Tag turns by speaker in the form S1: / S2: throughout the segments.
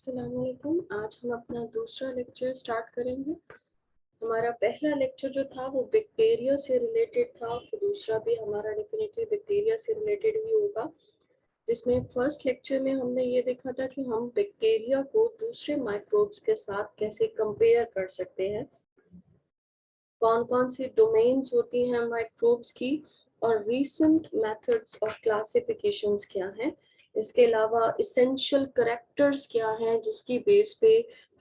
S1: अस्सलाम वालेकुम। आज हम अपना दूसरा लेक्चर स्टार्ट करेंगे। हमारा पहला लेक्चर जो था वो बैक्टीरिया से रिलेटेड था, तो दूसरा भी हमारा डेफिनेटली बैक्टीरिया से रिलेटेड ही होगा। जिसमें फर्स्ट लेक्चर में हमने ये देखा था कि हम बैक्टीरिया को दूसरे माइक्रोब्स के साथ कैसे कंपेयर कर सकते हैं, कौन कौन सी डोमेन्स होती हैं माइक्रोब्स की, और रीसेंट मेथड्स ऑफ क्लासिफिकेशंस क्या हैं। इसके अलावा इसेंशियल करेक्टर्स क्या हैं जिसकी बेस पे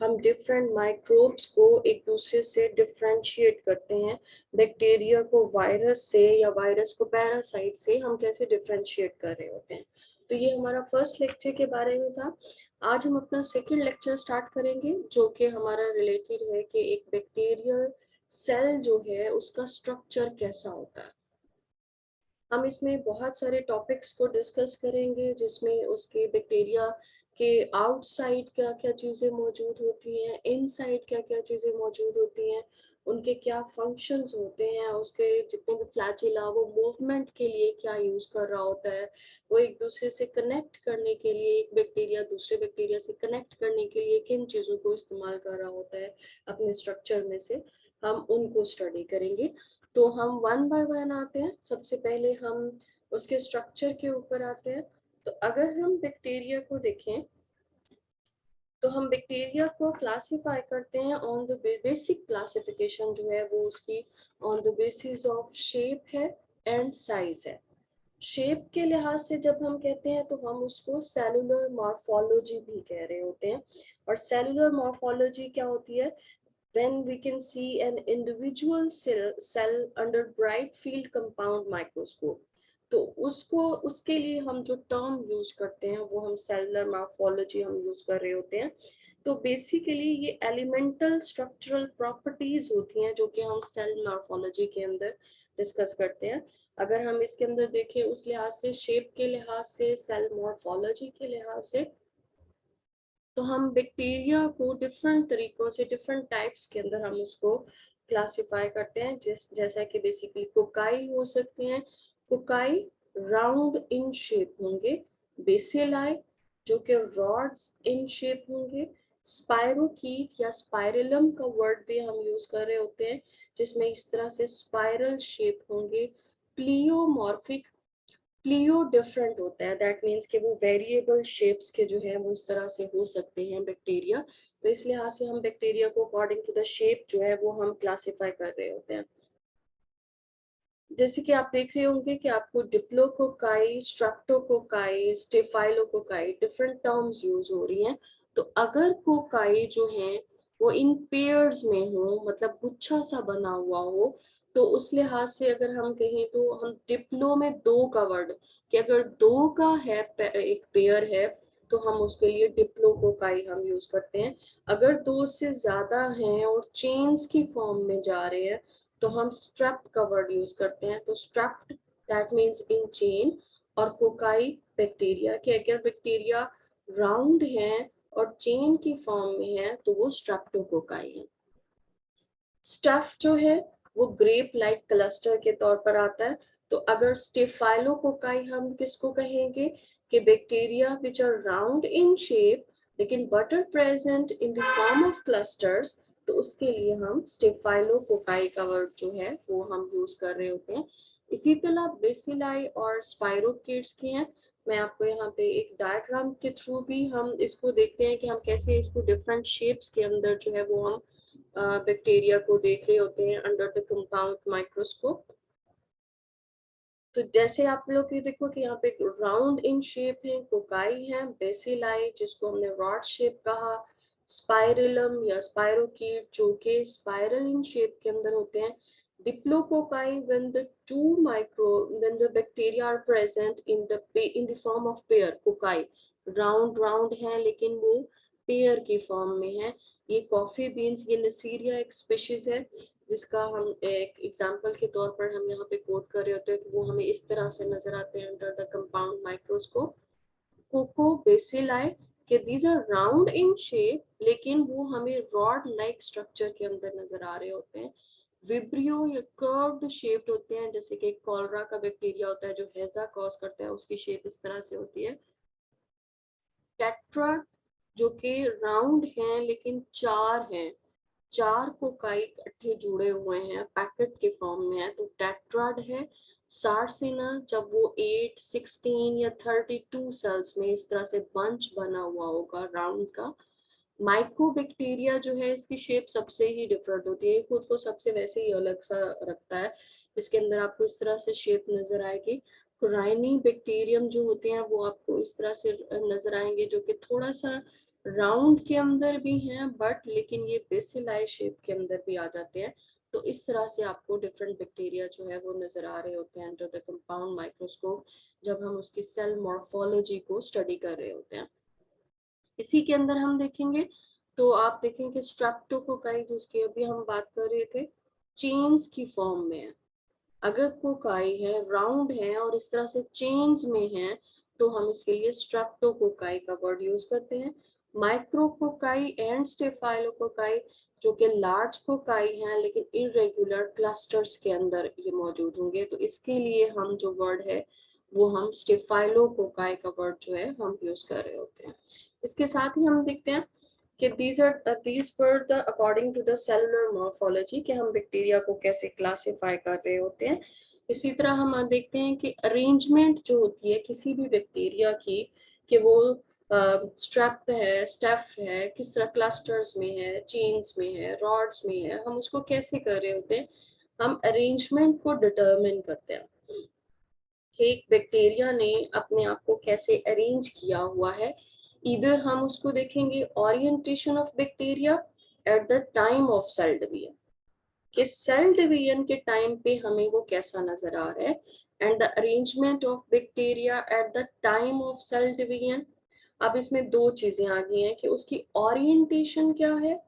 S1: हम डिफरेंट माइक्रोब्स को एक दूसरे से डिफरेंशिएट करते हैं। बैक्टीरिया को वायरस से या वायरस को पैरासाइट से हम कैसे डिफरेंशिएट कर रहे होते हैं। तो ये हमारा फर्स्ट लेक्चर के बारे में था। आज हम अपना सेकेंड लेक्चर स्टार्ट करेंगे जो कि हमारा रिलेटेड है कि एक बैक्टीरिया सेल जो है उसका स्ट्रक्चर कैसा होता है। हम इसमें बहुत सारे टॉपिक्स को डिस्कस करेंगे जिसमें उसके बैक्टीरिया के आउटसाइड क्या क्या चीज़ें मौजूद होती हैं, इनसाइड क्या क्या चीज़ें मौजूद होती हैं, उनके क्या फंक्शंस होते हैं, उसके जितने भी फ्लैजिला वो मूवमेंट के लिए क्या यूज़ कर रहा होता है, वो एक दूसरे से कनेक्ट करने के लिए, एक बैक्टीरिया दूसरे बैक्टीरिया से कनेक्ट करने के लिए किन चीज़ों को इस्तेमाल कर रहा होता है अपने स्ट्रक्चर में से, हम उनको स्टडी करेंगे। तो हम वन बाय वन आते हैं। सबसे पहले हम उसके स्ट्रक्चर के ऊपर आते हैं। तो अगर हम बैक्टीरिया को देखें तो हम बैक्टीरिया को क्लासिफाई करते हैं ऑन द बेसिक क्लासिफिकेशन जो है वो उसकी on the basis of shape है एंड साइज है। शेप के लिहाज से जब हम कहते हैं तो हम उसको सेलुलर मॉर्फोलॉजी भी कह रहे होते हैं। और सेलुलर मॉर्फोलॉजी क्या होती है? When we can see an individual cell under bright field compound microscope, तो उसको उसके लिए हम जो टर्म यूज करते हैं वो हम सेलुलर मॉर्फोलॉजी हम यूज कर रहे होते हैं। तो बेसिकली ये एलिमेंटल स्ट्रक्चरल प्रॉपर्टीज होती हैं जो कि हम सेल मॉर्फोलॉजी के अंदर डिस्कस करते हैं। अगर हम इसके अंदर देखें उस लिहाज से, शेप के लिहाज से, सेल मॉर्फोलॉजी के लिहाज से, तो हम बैक्टीरिया को डिफरेंट तरीकों से डिफरेंट टाइप्स के अंदर हम उसको क्लासिफाई करते हैं। जैसा कि बेसिकली कोकाई हो सकते हैं। कोकाई राउंड इन शेप होंगे। बेसिलाई जो कि रॉड्स इन शेप होंगे। स्पायरोकीट या स्पाइरलम का वर्ड भी हम यूज कर रहे होते हैं जिसमें इस तरह से स्पाइरल शेप होंगे। प्लियोमॉर्फिक, प्लियो डिफरेंट होता है, दैट मीन्स कि वो वेरिएबल शेप्स के जो है वो इस तरह से हो सकते हैं बैक्टीरिया। तो इस लिहाज से हम बैक्टीरिया को अकॉर्डिंग टू द शेप जो है वो हम क्लासिफाई कर रहे होते हैं। जैसे कि आप देख रहे होंगे कि आपको diplococci, streptococci, staphylococci different terms use हो रही हैं। तो अगर कोकाई जो है वो इन पेयर्स में हो, मतलब गुच्छा सा बना हुआ हो, तो उस लिहाज से अगर हम कहें तो हम डिप्लो में दो का वर्ड, कि अगर दो का है एक पेयर है तो हम उसके लिए डिप्लोकोकाई हम यूज करते हैं। अगर दो से ज्यादा हैं और चेन्स की फॉर्म में जा रहे हैं तो हम स्ट्रेप का वर्ड यूज करते हैं। तो स्ट्रेप्ड दैट मीन्स इन चेन, और कोकाई बैक्टीरिया के अगर बैक्टीरिया राउंड है और चेन की फॉर्म में है तो वो स्ट्रेप्टोकोकाई है। स्टफ जो है वो ग्रेप लाइक क्लस्टर के तौर पर आता है। तो अगर स्टेफाइलोकोकाई हम किसको कहेंगे कि bacteria which are round in shape लेकिन but are present in the form of clusters, तो उसके लिए हम स्टेफाइलोकोकाई का वर्ड जो है वो हम यूज कर रहे होते हैं। इसी तरह बेसिलाई और स्पाइरोकीट्स के हैं। मैं आपको यहाँ पे एक डायग्राम के थ्रू भी हम इसको देखते हैं कि हम कैसे इसको डिफरेंट शेप्स के अंदर जो है वो हम बैक्टीरिया को देख रहे होते हैं अंडर द कंपाउंड माइक्रोस्कोप। तो जैसे आप लोग ये देखो कि यहाँ पे राउंड इन शेप है कोकाई है, बेसिलाई जिसको हमने रॉड शेप कहा, स्पाइरलम या स्पाइरोकीट जो कि स्पाइरल इन शेप के अंदर होते हैं, diplococci when the two micro when the bacteria are present in the form of pair, cocci round है लेकिन वो पेयर की फॉर्म में है। ये कॉफी बीन्स, ये नसीरिया एक स्पीशीज है जिसका हम एक एग्जांपल के तौर पर हम यहाँ पे कोट कर रहे होते हैं कि वो हमें इस तरह से नजर आते हैं under the compound microscope. Coccobacilli के these are round in shape लेकिन वो हमें रॉड लाइक स्ट्रक्चर के अंदर नजर आ रहे होते हैं। विब्रियो या कर्व्ड शेप्ड होते हैं, जैसे कि कॉलरा का बैक्टीरिया होता है जो हैजा कॉज करता है, उसकी शेप इस तरह से होती है। टेट्रा जो कि राउंड हैं लेकिन 4 हैं, 4 कोकाई इकट्ठे जुड़े हुए हैं, पैकेट के फॉर्म में है, तो टेट्राड है। सार्सिना जब वो 8, 16 या 32 सेल्स में इस तरह से बंच बना हुआ होगा राउंड का। माइकोबैक्टीरिया जो है इसकी शेप सबसे ही डिफरेंट होती है, खुद को सबसे वैसे ही अलग सा रखता है। इसके अंदर आपको इस तरह से शेप नजर आएगी। राइनी बैक्टीरियम जो होते हैं वो आपको इस तरह से नजर आएंगे, जो कि थोड़ा सा राउंड के अंदर भी हैं, बट लेकिन ये बेसिलाई शेप के अंदर भी आ जाते हैं। तो इस तरह से आपको डिफरेंट बैक्टीरिया जो है वो नजर आ रहे होते हैं अंडर द कंपाउंड माइक्रोस्कोप, जब हम उसकी सेल मॉर्फोलॉजी को स्टडी कर रहे होते हैं। इसी के अंदर हम देखेंगे तो आप देखेंगे स्ट्रेप्टोकोकाई जिसकी अभी हम बात कर रहे थे, चेन्स की फॉर्म में है। अगर कोकाई है, राउंड है और इस तरह से चेन्स में है, तो हम इसके लिए स्ट्रेप्टोकोकाई का वर्ड यूज करते हैं। माइक्रोकोकाई एंड स्टेफाइलोकोकाई जो कि लार्ज कोकाई हैं लेकिन इरेगुलर क्लस्टर्स के अंदर ये मौजूद होंगे, तो इसके लिए हम जो वर्ड है वो हम स्टेफाइलोकोकाई का वर्ड जो है हम यूज कर रहे होते हैं। इसके साथ ही हम देखते हैं कि these were the according to the cellular morphology, कि हम बैक्टीरिया को कैसे क्लासिफाई कर रहे होते हैं। इसी तरह हम देखते हैं कि अरेंजमेंट जो होती है किसी भी बैक्टीरिया की, कि वो स्ट्रेप है, स्टेफ है, किस तरह क्लस्टर्स में है, चेन्स में है, रॉड्स में है, हम उसको कैसे कर रहे होते हैं, हम अरेंजमेंट को डिटरमिन करते हैं कि एक बैक्टीरिया ने अपने आप को कैसे अरेंज किया हुआ है। इधर हम उसको देखेंगे orientation of bacteria at the time of cell division, कि सेल डिवीजन के टाइम पे हमें वो कैसा नजर आ रहा है, and the arrangement of bacteria at the time of cell division. अब इसमें दो चीजें आ गई हैं कि उसकी ओरिएंटेशन क्या है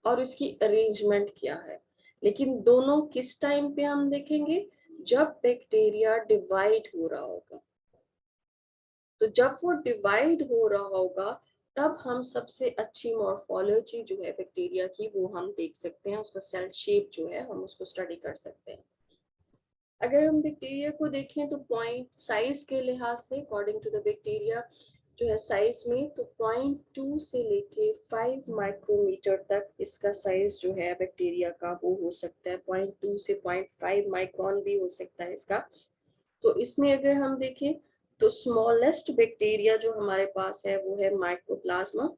S1: और इसकी अरेंजमेंट क्या है, लेकिन दोनों किस टाइम पे हम देखेंगे, जब बैक्टीरिया डिवाइड हो रहा होगा। तो जब वो डिवाइड हो रहा होगा तब हम सबसे अच्छी मॉर्फोलॉजी जो है बैक्टीरिया की वो हम देख सकते हैं, उसका सेल शेप जो है हम उसको स्टडी कर सकते हैं। अगर हम बैक्टीरिया को देखें तो पॉइंट साइज के लिहाज से अकॉर्डिंग टू द बैक्टीरिया जो है साइज में, तो 0.2 से लेके 5 माइक्रोमीटर तक इसका साइज जो है बैक्टीरिया का वो हो सकता है। 0.2 से 0.5 माइक्रोन भी हो सकता है इसका। तो इसमें अगर हम देखें तो स्मॉलेस्ट बैक्टीरिया जो हमारे पास है वो है माइकोप्लाज्मा,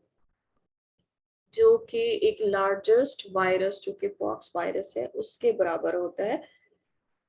S1: जो कि एक लार्जेस्ट वायरस जो कि पॉक्स वायरस है उसके बराबर होता है,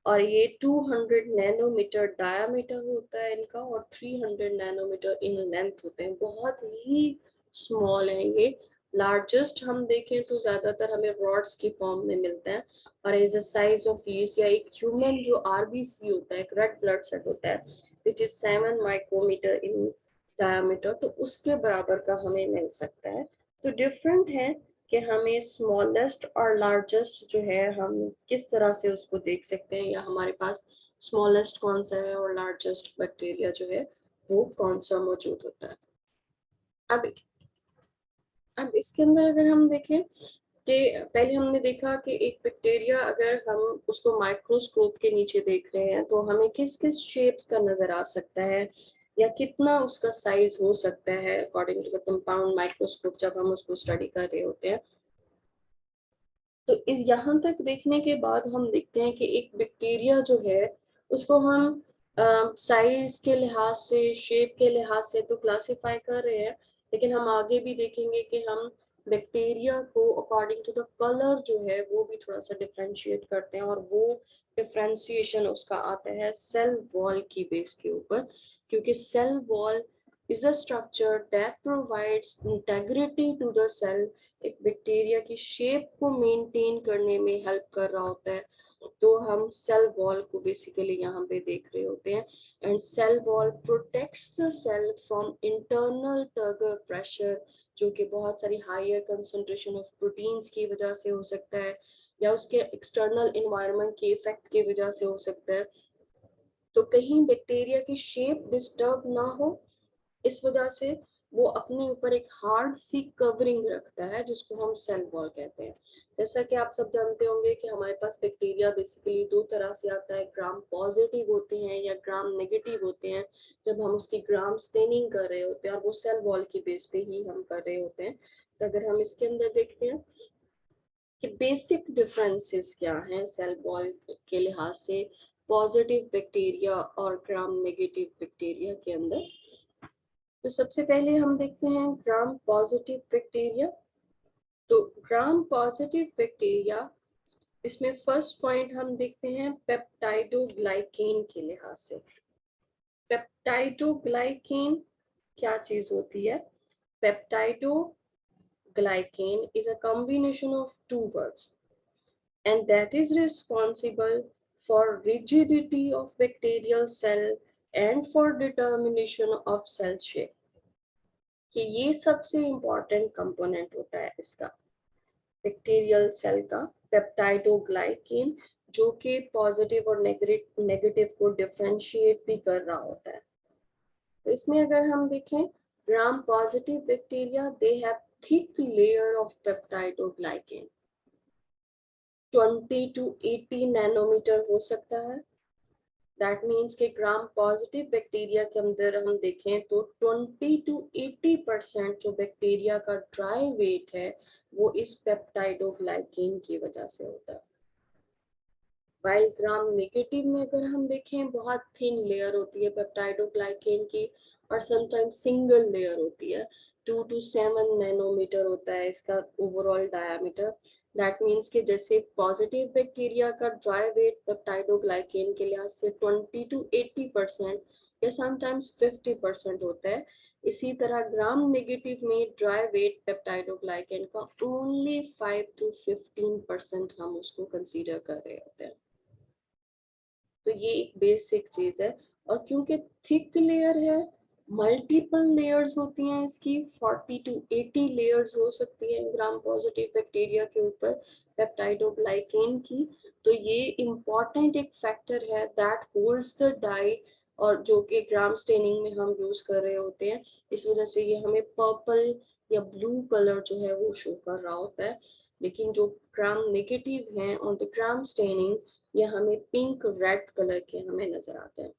S1: और ये 200 नैनोमीटर डायामीटर होता है इनका और 300 नैनोमीटर इन लेंथ होते हैं, बहुत ही स्मॉल है ये। लार्जेस्ट हम देखें तो ज्यादातर हमें रॉड्स की फॉर्म में मिलता है, और as a size of yeast या एक ह्यूमन जो आरबीसी होता है, एक रेड ब्लड सेल होता है which is 7 micrometre in diameter, तो उसके बराबर का हमें मिल सकता है। तो डिफरेंट है कि हमें स्मॉलेस्ट और लार्जेस्ट जो है हम किस तरह से उसको देख सकते हैं, या हमारे पास स्मॉलेस्ट कौन सा है और लार्जेस्ट बैक्टीरिया जो है वो कौन सा मौजूद होता है। अब अब इसके अंदर अगर हम देखें कि पहले हमने देखा कि एक बैक्टीरिया अगर हम उसको माइक्रोस्कोप के नीचे देख रहे हैं तो हमें किस किस शेप्स का नजर आ सकता है या कितना उसका साइज हो सकता है according to the compound microscope जब हम उसको स्टडी कर रहे होते हैं। तो इस यहाँ तक देखने के बाद हम देखते हैं कि एक बैक्टीरिया जो है उसको हम साइज के लिहाज से, शेप के लिहाज से तो क्लासिफाई कर रहे हैं, लेकिन हम आगे भी देखेंगे कि हम बैक्टीरिया को अकॉर्डिंग टू द कलर जो है वो भी थोड़ा सा डिफ्रेंशिएट करते हैं, और वो डिफ्रेंशिएशन उसका आता है सेल वॉल की बेस के ऊपर, क्योंकि cell wall is a structure that provides integrity to the cell, एक बैक्टीरिया की शेप को मेंटेन करने में हेल्प कर रहा होता है। तो हम सेल वॉल को बेसिकली यहाँ पे देख रहे होते हैं, and cell wall protects the cell from internal turgor pressure, जो कि बहुत सारी हायर कंसंट्रेशन ऑफ प्रोटीन्स की वजह से हो सकता है या उसके एक्सटर्नल इन्वायरमेंट के इफेक्ट की वजह से हो सकता है। तो कहीं बैक्टीरिया की शेप डिस्टर्ब ना हो, इस वजह से वो अपने ऊपर एक हार्ड सी कवरिंग रखता है जिसको हम सेल वॉल कहते हैं। जैसा कि आप सब जानते होंगे कि हमारे पास बैक्टीरिया बेसिकली दो तरह से आता है, ग्राम पॉजिटिव होते हैं या ग्राम नेगेटिव होते हैं। जब हम उसकी ग्राम स्टेनिंग कर रहे होते हैं और वो सेल वॉल की बेस पे ही हम कर रहे होते हैं। तो अगर हम इसके अंदर देखते हैं कि बेसिक डिफरेंसेस क्या हैं सेल वॉल के लिहाज से पॉजिटिव बैक्टीरिया और ग्राम नेगेटिव बैक्टीरिया के अंदर, तो सबसे पहले हम देखते हैं ग्राम पॉजिटिव बैक्टीरिया। तो ग्राम पॉजिटिव बैक्टीरिया, इसमें फर्स्ट पॉइंट हम देखते हैं पेप्टाइडोग्लाइकेन के लिहाज से। पेप्टाइडोग्लाइकेन क्या चीज होती है? Peptidoglycan is a combination of two words and that is responsible for rigidity of bacterial cell and for determination of cell shape। कि ये सबसे इम्पोर्टेंट कंपोनेंट होता है इसका, बैक्टीरियल सेल का पेप्टाइडोग्लाइकेन, जो कि पॉजिटिव और नेगेटिव को डिफरेंशिएट भी कर रहा होता है। तो इसमें अगर हम देखें gram positive bacteria, they have thick layer of peptidoglycan, 20 to 80 nanometre हो सकता है। दैट मीन्स के ग्राम पॉजिटिव बैक्टीरिया के अंदर हम देखें तो 20 to 80% जो बैक्टीरिया का ड्राई वेट है वो इस पेप्टाइडोग्लाइकेन की वजह से होता है। वाइल ग्राम नेगेटिव में अगर हम देखें बहुत थिन लेयर होती है पेप्टाइडोग्लाइकेन की, और समटाइम्स सिंगल लेयर होती है, 2 to 7 नैनोमीटर होता है इसका ओवरऑल डायमीटर। दैट मीन्स कि जैसे पॉजिटिव बैक्टीरिया का ड्राई वेट पेप्टाइडोग्लाइकेन के लिहाज से 20 to 80% या समटाइम्स 50% होता है, इसी तरह ग्राम नेगेटिव में ड्राई वेट पेप्टाइडोग्लाइकेन का ओनली 5 to 15% हम उसको कंसीडर कर रहे होते हैं। तो ये एक बेसिक चीज है। और क्योंकि थिक लेयर है, मल्टीपल लेयर्स होती हैं इसकी, 40 to 80 लेयर्स हो सकती हैं ग्राम पॉजिटिव बैक्टीरिया के ऊपर पेप्टाइडोग्लाइकेन की। तो ये इम्पॉर्टेंट एक फैक्टर है दैट होल्ड्स द डाई, और जो कि ग्राम स्टेनिंग में हम यूज कर रहे होते हैं। इस वजह से ये हमें पर्पल या ब्लू कलर जो है वो शो कर रहा होता है। लेकिन जो ग्राम नेगेटिव हैं ऑन द ग्राम स्टेनिंग, ये हमें पिंक रेड कलर के हमें नजर आते हैं।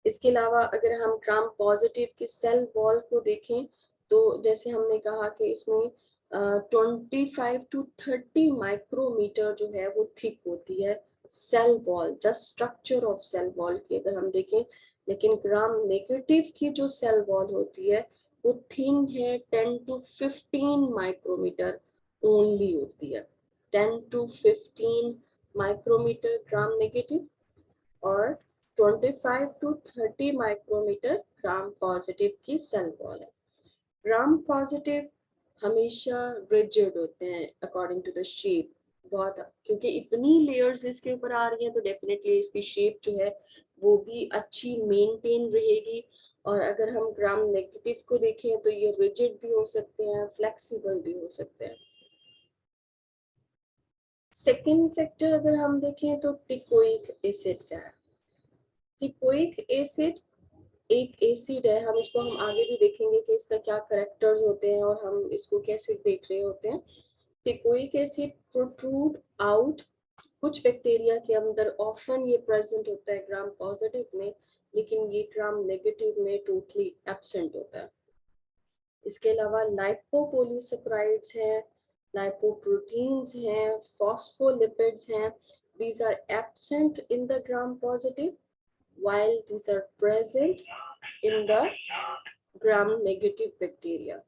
S1: इसके अलावा अगर हम ग्राम पॉजिटिव की सेल वॉल को देखें तो जैसे हमने कहा कि इसमें 25 to 30 माइक्रोमीटर जो है वो थिक होती है cell wall, just structure of cell wall की अगर हम देखें। लेकिन ग्राम नेगेटिव की जो सेल वॉल होती है वो थिन है, 10 to 15 माइक्रोमीटर ओनली होती है, 10 to 15 माइक्रोमीटर ग्राम नेगेटिव, और 25 to 30 माइक्रोमीटर ग्राम पॉजिटिव की सेल वॉल है। ग्राम पॉजिटिव हमेशा रिजिड होते हैं अकॉर्डिंग टू द शेप, बहुत, क्योंकि इतनी लेयर्स इसके ऊपर आ रही हैं तो डेफिनेटली इसकी शेप जो है वो भी अच्छी मेंटेन रहेगी। और अगर हम ग्राम नेगेटिव को देखें तो ये रिजिड भी हो सकते हैं, फ्लेक्सिबल भी हो सकते हैं। सेकेंड फैक्टर अगर हम देखें तो टिकोइक एसिड क्या है? टिकोइक एसिड एक एसिड है, हम इसको हम आगे भी देखेंगे कि इसका क्या करेक्टर्स होते हैं और हम इसको कैसे देख रहे होते हैं। टिकोइक एसिड प्रोट्रूड आउट कुछ बैक्टीरिया के अंदर, ऑफन ये प्रेजेंट होता है ग्राम पॉजिटिव में, लेकिन ये ग्राम नेगेटिव में टोटली एब्सेंट होता है। इसके अलावा लाइपोपॉलीसेकेराइड्स हैं, लाइपोप्रोटीन्स हैं, फॉस्फोलिपिड्स हैं, these are absent in the gram positive while these are present in the gram negative bacteria।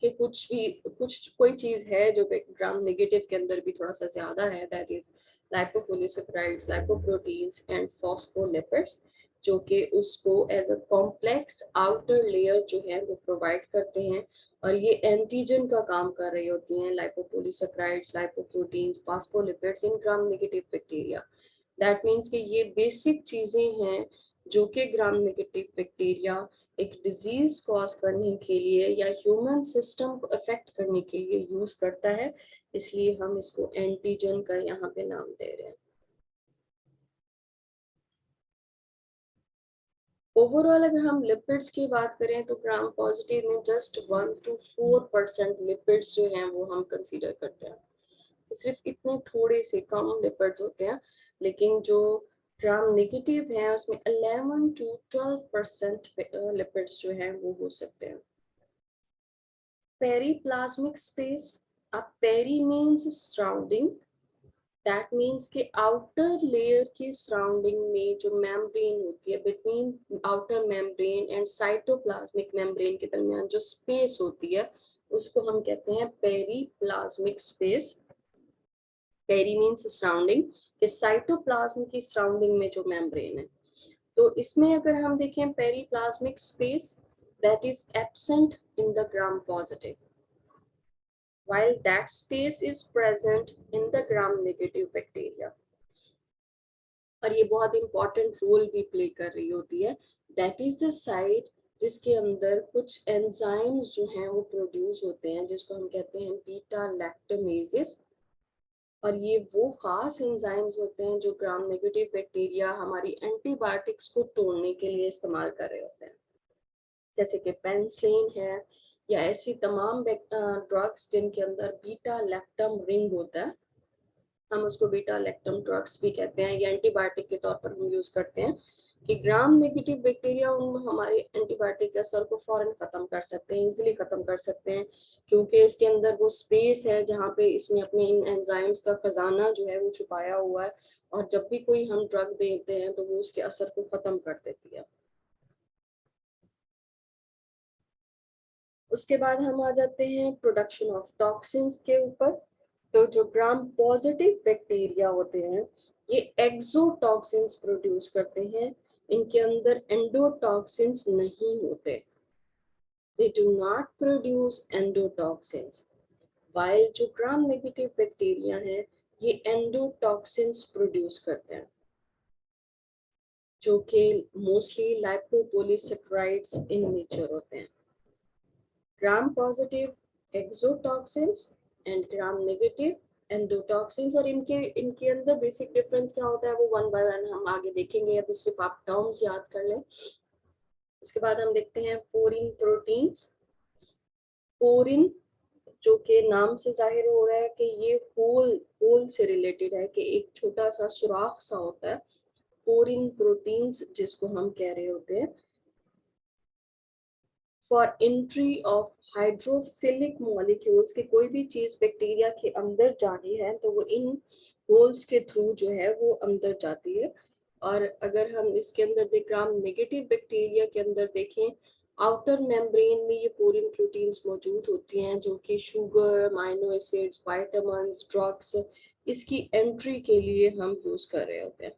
S1: कि कुछ कोई चीज है जो ग्राम नेगेटिव के अंदर भी थोड़ा सा ज्यादा है, that is lipopolysaccharides, lipoproteins and phospholipids, जो कि उसको as a complex outer layer जो है वो प्रोवाइड करते हैं, और ये एंटीजन का काम कर रही होती हैं lipopolysaccharides, lipoproteins, phospholipids in gram negative bacteria. That means कि ये बेसिक चीजें हैं जो कि ग्राम नेगेटिव बैक्टीरिया एक डिजीज कॉज करने के लिए या ह्यूमन सिस्टम को अफेक्ट करने के लिए यूज करता है, इसलिए हम इसको एंटीजन का यहाँ पे नाम दे रहे हैं। ओवरऑल अगर हम लिपिड्स की बात करें तो ग्राम पॉजिटिव में जस्ट 1 to 4% लिपिड्स जो हैं वो हम कंसीडर करते हैं। सिर्फ इतने थोड़े से कम लिपिड्स होते हैं, लेकिन जो ग्राम नेगेटिव है उसमें 11 to 12% लिपिड्स जो हैं वो हो सकते हैं। पेरीप्लाज्मिक स्पेस, अब peri means surrounding, that means कि आउटर लेयर के सराउंडिंग में जो मेम्ब्रेन होती है, between outer membrane and cytoplasmic membrane के दरमियान जो स्पेस होती है उसको हम कहते हैं periplasmic space. Peri means surrounding, कि साइटोप्लाज्म की सराउंडिंग में जो मेम्ब्रेन है। तो इसमें अगर हम देखें periplasmic space that is absent in the gram positive, while that space is present in the gram negative bacteria। और ये बहुत इंपॉर्टेंट रोल भी प्ले कर रही होती है। दैट इज द साइट जिसके अंदर कुछ एंजाइम्स जो हैं वो प्रोड्यूस होते हैं, जिसको हम कहते हैं बीटा लैक्टोमेजेस। और ये वो खास एंजाइम्स होते हैं जो ग्राम नेगेटिव बैक्टीरिया हमारी एंटीबायोटिक्स को तोड़ने के लिए इस्तेमाल कर रहे होते हैं, जैसे कि पेनिसिलिन है या ऐसी तमाम ड्रग्स जिनके अंदर बीटा लैक्टम रिंग होता है, हम उसको बीटा लैक्टम ड्रग्स भी कहते हैं, या एंटीबायोटिक के तौर पर हम यूज करते हैं कि ग्राम नेगेटिव बैक्टीरिया उन हमारे एंटीबायोटिक के असर को फौरन खत्म कर सकते हैं, इजीली खत्म कर सकते हैं, क्योंकि इसके अंदर वो स्पेस है जहाँ पे इसने अपने इन एंजाइम्स का खजाना जो है वो छुपाया हुआ है, और जब भी कोई हम ड्रग देते हैं तो वो उसके असर को खत्म कर देती है। उसके बाद हम आ जाते हैं प्रोडक्शन ऑफ टॉक्सिन्स के ऊपर। तो जो ग्राम पॉजिटिव बैक्टीरिया होते हैं ये एक्सोटॉक्सिन्स प्रोड्यूस करते हैं, इनके अंदर एंडोटॉक्सिन्स नहीं होते। They do not produce endotoxins, while जो ग्राम नेगेटिव बैक्टीरिया हैं ये एंडोटॉक्सिन्स प्रोड्यूस करते हैं, जो कि मोस्टली लाइपोपॉलीसैकेराइड्स इन नेचर होते हैं। Gram positive exotoxins and gram negative endotoxins, और इनके इनके अंदर बेसिक डिफरेंस क्या होता है वो वन बाय वन हम आगे देखेंगे, अभी सिर्फ आप टर्म्स याद कर लें। उसके बाद हम देखते हैं पोरिन प्रोटीन्स। पोरिन जो कि नाम से जाहिर हो रहा है कि ये होल होल से रिलेटेड है, कि एक छोटा सा सुराख सा होता है, पोरिन प्रोटीन्स जिसको हम कह रहे होते हैं, for entry of hydrophilic molecules, कि कोई भी चीज बैक्टीरिया के अंदर जानी है तो वो इन होल्स के थ्रू जो है वो अंदर जाती है। और अगर हम इसके अंदर देख ग्राम नेगेटिव बैक्टीरिया के अंदर देखें, आउटर मेम्ब्रेन में ये पोरिन प्रोटीन्स मौजूद होती हैं जो कि sugar, amino acids, vitamins, drugs, इसकी एंट्री के लिए हम यूज कर रहे होते हैं।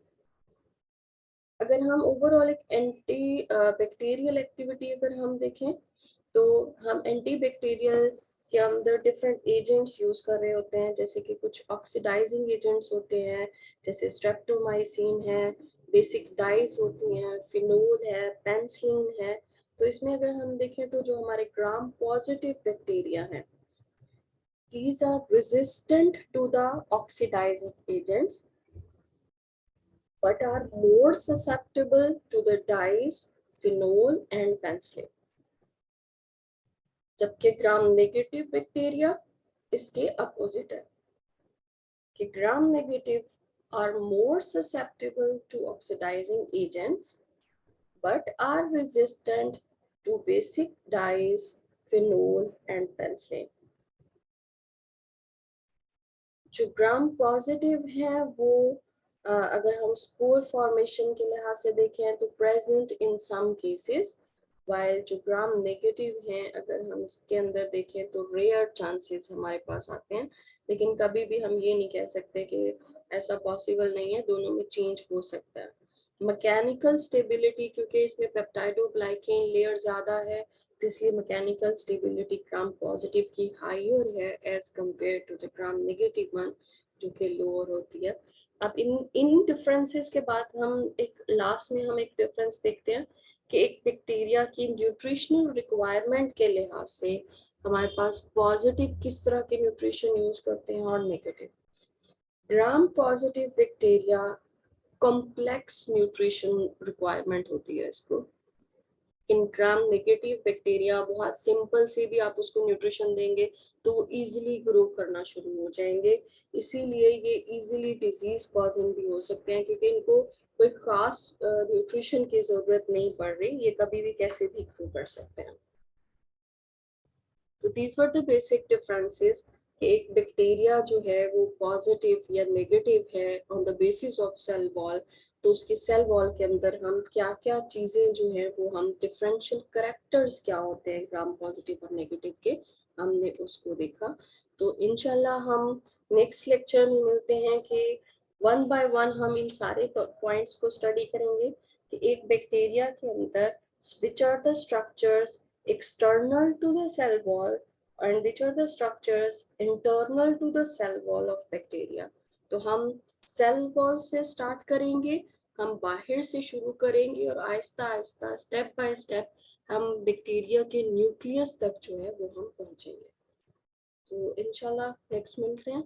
S1: अगर हम ओवरऑल एक एंटी बैक्टीरियल एक्टिविटी अगर हम देखें तो हम एंटी बैक्टीरियल के अंदर डिफरेंट एजेंट्स यूज कर रहे होते हैं, जैसे कि कुछ ऑक्सीडाइजिंग एजेंट्स होते हैं जैसे स्ट्रेप्टोमाइसिन है, बेसिक डाइज होती हैं, फिनोल है, पेनिसिलिन है। तो इसमें अगर हम देखें तो जो हमारे ग्राम पॉजिटिव बैक्टीरिया हैं these are resistant to the oxidizing agents but are more susceptible to the dyes, phenol and penicillin। जबकि ग्राम नेगेटिव बैक्टीरिया इसके अपोजिट है, कि gram negative are more susceptible to oxidizing agents but are resistant to basic dyes, phenol and penicillin। जो gram positive है वो अगर हम spore formation के लिहाज से देखें तो present in some cases, while जो ग्राम नेगेटिव हैं अगर हम इसके अंदर देखें तो रेयर चांसेस हमारे पास आते हैं, लेकिन कभी भी हम ये नहीं कह सकते कि ऐसा पॉसिबल नहीं है, दोनों में चेंज हो सकता है। मैकेनिकल स्टेबिलिटी, क्योंकि इसमें पेप्टाइडोग्लाइकेन लेयर ज़्यादा है इसलिए मैकेनिकल स्टेबिलिटी ग्राम पॉजिटिव की हायर है as compared to the gram negative one जो कि लोअर होती है। अब इन डिफरेंसेस के बाद हम एक लास्ट में हम एक डिफरेंस देखते हैं कि एक बैक्टीरिया की न्यूट्रिशनल रिक्वायरमेंट के लिहाज से हमारे पास पॉजिटिव किस तरह के न्यूट्रिशन यूज करते हैं और नेगेटिव। ग्राम positive bacteria complex nutrition requirement होती है इसको, इन ग्राम नेगेटिव बैक्टीरिया बहुत सिंपल से भी आप उसको न्यूट्रिशन देंगे तो वो इजीली ग्रो करना शुरू हो जाएंगे, इसीलिए ये इजीली डिजीज कॉजिंग भी हो सकते हैं क्योंकि इनको कोई खास न्यूट्रिशन की जरूरत नहीं पड़ रही, ये कभी भी कैसे भी ग्रो कर सकते हैं। तो these were the basic differences कि एक बैक्टीरिया जो है वो पॉजिटिव या नेगेटिव है on the basis of cell wall, तो उसके सेल वॉल के अंदर हम क्या क्या चीजें जो है वो हम डिफरेंशियल करेक्टर्स क्या होते हैं ग्राम पॉजिटिव और नेगेटिव के, हमने उसको देखा। तो इंशाल्लाह हम नेक्स्ट लेक्चर में मिलते हैं कि वन बाय वन हम इन सारे पॉइंट्स को स्टडी करेंगे कि एक बैक्टीरिया के अंदर which are the structures external to the cell wall and which are the structures internal to the cell wall of bacteria। तो हम सेल वॉल से स्टार्ट करेंगे, हम बाहर से शुरू करेंगे और Aahista Aahista step by step हम बैक्टीरिया के न्यूक्लियस तक जो है वो हम पहुंचेंगे। तो इंशाल्लाह नेक्स्ट मिलते हैं।